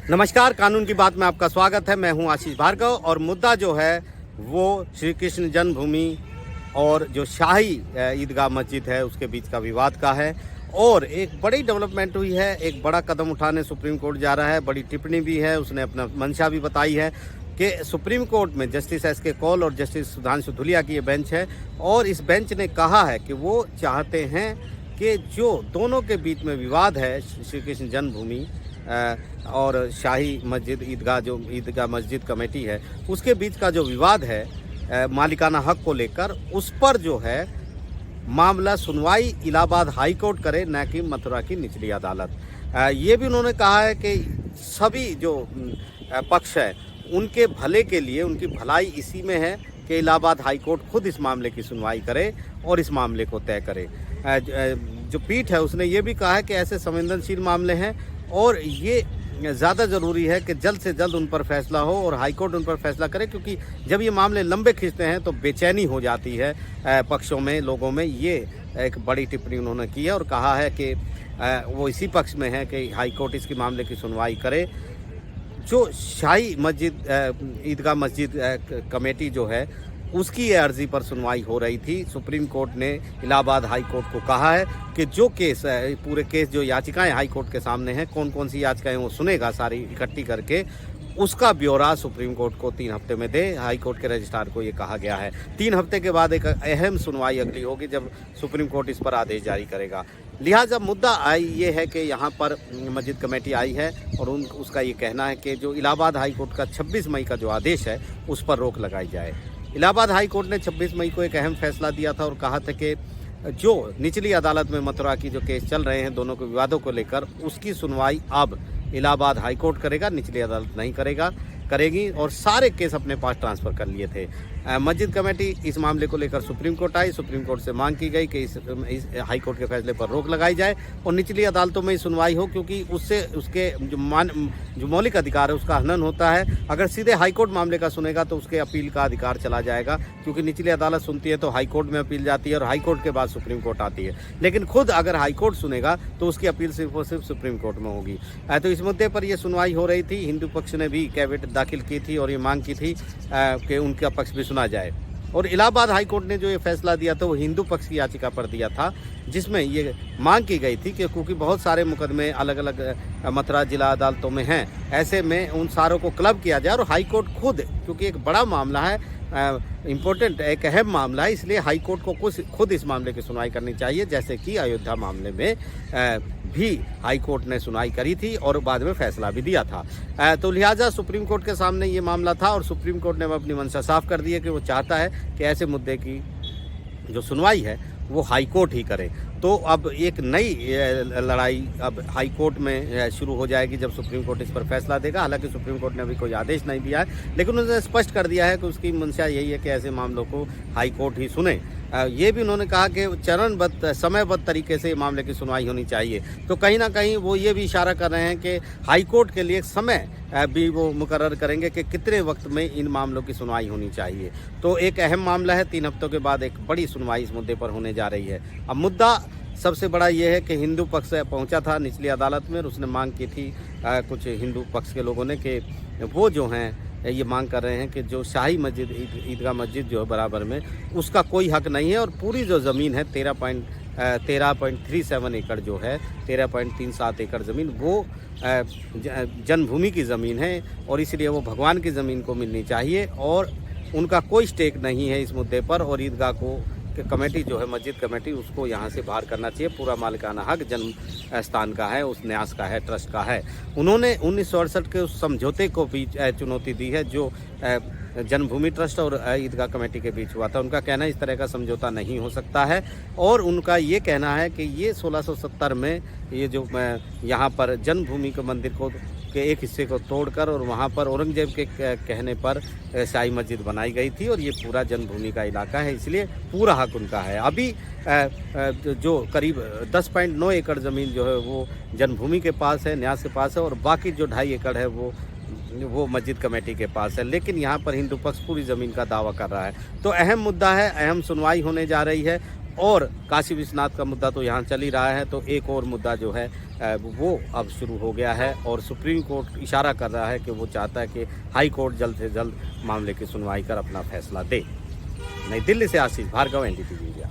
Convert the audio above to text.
नमस्कार, कानून की बात में आपका स्वागत है। मैं हूं आशीष भार्गव और मुद्दा जो है वो श्री कृष्ण जन्मभूमि और जो शाही ईदगाह मस्जिद है उसके बीच का विवाद का है। और एक बड़ी डेवलपमेंट हुई है, एक बड़ा कदम उठाने सुप्रीम कोर्ट जा रहा है। बड़ी टिप्पणी भी है, उसने अपना मंशा भी बताई है कि सुप्रीम कोर्ट में जस्टिस एस के कौल और जस्टिस सुधांशु धुलिया की ये बेंच है और इस बेंच ने कहा है कि वो चाहते हैं कि जो दोनों के बीच में विवाद है, श्री कृष्ण जन्मभूमि और शाही मस्जिद ईदगाह मस्जिद कमेटी है, उसके बीच का जो विवाद है मालिकाना हक को लेकर, उस पर जो है मामला सुनवाई इलाहाबाद हाई कोर्ट करे, न कि मथुरा की निचली अदालत। ये भी उन्होंने कहा है कि सभी जो पक्ष है उनके भले के लिए, उनकी भलाई इसी में है कि इलाहाबाद हाई कोर्ट खुद इस मामले की सुनवाई करे और इस मामले को तय करे। जो पीठ है उसने ये भी कहा है कि ऐसे संवेदनशील मामले हैं और ये ज़्यादा ज़रूरी है कि जल्द से जल्द उन पर फैसला हो और हाईकोर्ट उन पर फैसला करे, क्योंकि जब ये मामले लंबे खींचते हैं तो बेचैनी हो जाती है पक्षों में, लोगों में। ये एक बड़ी टिप्पणी उन्होंने की है और कहा है कि वो इसी पक्ष में है कि हाईकोर्ट इसकी मामले की सुनवाई करे। जो शाही मस्जिद ईदगाह मस्जिद कमेटी जो है उसकी ये अर्जी पर सुनवाई हो रही थी। सुप्रीम कोर्ट ने इलाहाबाद हाई कोर्ट को कहा है कि जो केस है, पूरे केस जो याचिकाएं हाई कोर्ट के सामने हैं, कौन कौन सी याचिकाएं वो सुनेगा सारी इकट्ठी करके, उसका ब्यौरा सुप्रीम कोर्ट को 3 हफ्ते में दे। हाई कोर्ट के रजिस्ट्रार को ये कहा गया है। 3 हफ्ते के बाद एक अहम सुनवाई अगली होगी जब सुप्रीम कोर्ट इस पर आदेश जारी करेगा। लिहाजा मुद्दा ये है कि यहाँ पर मस्जिद कमेटी आई है और उसका ये कहना है कि जो इलाहाबाद हाई कोर्ट का 26 मई का जो आदेश है उस पर रोक लगाई जाए। इलाहाबाद हाई कोर्ट ने 26 मई को एक अहम फैसला दिया था और कहा था कि जो निचली अदालत में मथुरा की जो केस चल रहे हैं दोनों के विवादों को लेकर, उसकी सुनवाई अब इलाहाबाद हाई कोर्ट करेगा, निचली अदालत नहीं करेगी। और सारे केस अपने पास ट्रांसफ़र कर लिए थे। मस्जिद कमेटी इस मामले को लेकर सुप्रीम कोर्ट आई। सुप्रीम कोर्ट से मांग की गई कि इस हाई कोर्ट के फैसले पर रोक लगाई जाए और निचली अदालतों में सुनवाई हो, क्योंकि उससे उसके जो मौलिक अधिकार है उसका हनन होता है। अगर सीधे हाई कोर्ट मामले का सुनेगा तो उसके अपील का अधिकार चला जाएगा, क्योंकि निचली अदालत सुनती है तो हाई कोर्ट में अपील जाती है और हाई कोर्ट के बाद सुप्रीम कोर्ट आती है। लेकिन खुद अगर हाई कोर्ट सुनेगा तो उसकी अपील सिर्फ और सिर्फ सुप्रीम कोर्ट में होगी। तो इस मुद्दे पर यह सुनवाई हो रही थी। हिंदू पक्ष ने भी कैविएट दाखिल की थी और ये मांग की थी कि उनका पक्ष भी सुना जाए। और इलाहाबाद हाई कोर्ट ने जो ये फैसला दिया था वो हिंदू पक्ष की याचिका पर दिया था, जिसमें ये मांग की गई थी कि क्योंकि बहुत सारे मुकदमे अलग अलग मथुरा जिला अदालतों में हैं, ऐसे में उन सारों को क्लब किया जाए और हाई कोर्ट खुद, क्योंकि एक बड़ा मामला है, इम्पोर्टेंट एक अहम मामला है, इसलिए हाई कोर्ट को खुद इस मामले की सुनवाई करनी चाहिए, जैसे कि अयोध्या मामले में भी हाई कोर्ट ने सुनवाई करी थी और बाद में फैसला भी दिया था। तो लिहाजा सुप्रीम कोर्ट के सामने ये मामला था और सुप्रीम कोर्ट ने अपनी मंशा साफ कर दी है कि वो चाहता है कि ऐसे मुद्दे की जो सुनवाई है वो हाई कोर्ट ही करे। तो अब एक नई लड़ाई अब हाई कोर्ट में शुरू हो जाएगी जब सुप्रीम कोर्ट इस पर फैसला देगा। हालांकि सुप्रीम कोर्ट ने अभी कोई आदेश नहीं दिया है, लेकिन उन्होंने स्पष्ट कर दिया है कि उसकी मंशा यही है कि ऐसे मामलों को हाई कोर्ट ही सुने। ये भी उन्होंने कहा कि चरणबद्ध समयबद्ध तरीके से मामले की सुनवाई होनी चाहिए। तो कहीं ना कहीं वो ये भी इशारा कर रहे हैं कि हाई कोर्ट के लिए समय भी वो मुकर्रर करेंगे कि कितने वक्त में इन मामलों की सुनवाई होनी चाहिए। तो एक अहम मामला है, 3 हफ्तों के बाद एक बड़ी सुनवाई इस मुद्दे पर होने जा रही है। अब मुद्दा सबसे बड़ा ये है कि हिंदू पक्ष पहुंचा था निचली अदालत में और उसने मांग की थी कुछ हिंदू पक्ष के लोगों ने कि वो जो हैं ये मांग कर रहे हैं कि जो शाही मस्जिद ईदगाह मस्जिद जो है बराबर में, उसका कोई हक नहीं है और पूरी जो ज़मीन है 13.37 एकड़ जो है, 13.37 एकड़ ज़मीन वो जन्मभूमि की ज़मीन है और इसलिए वो भगवान की ज़मीन को मिलनी चाहिए और उनका कोई स्टेक नहीं है इस मुद्दे पर। और ईदगाह को कमेटी जो है, मस्जिद कमेटी, उसको यहाँ से बाहर करना चाहिए। पूरा मालिकाना हक जन्म स्थान का है, उस न्यास का है, ट्रस्ट का है। उन्होंने 1968 के उस समझौते को भी चुनौती दी है जो जन्मभूमि ट्रस्ट और ईदगाह कमेटी के बीच हुआ था। उनका कहना है इस तरह का समझौता नहीं हो सकता है और उनका ये कहना है कि ये 1670 में ये जो यहाँ पर जन्मभूमि के मंदिर को के एक हिस्से को तोड़कर और वहाँ पर औरंगजेब के कहने पर शाही मस्जिद बनाई गई थी और ये पूरा जन्मभूमि का इलाका है, इसलिए पूरा हक उनका है। अभी जो करीब 10.9 एकड़ ज़मीन जो है वो जन्मभूमि के पास है, न्यास के पास है और बाकी जो 2.5 एकड़ है वो मस्जिद कमेटी के पास है। लेकिन यहाँ पर हिंदू पक्ष पूरी ज़मीन का दावा कर रहा है। तो अहम मुद्दा है, अहम सुनवाई होने जा रही है और काशी विश्वनाथ का मुद्दा तो यहाँ चल ही रहा है, तो एक और मुद्दा जो है वो अब शुरू हो गया है और सुप्रीम कोर्ट इशारा कर रहा है कि वो चाहता है कि हाई कोर्ट जल्द से जल्द मामले की सुनवाई कर अपना फैसला दे। नई दिल्ली से आशीष भार्गव, NDTV इंडिया।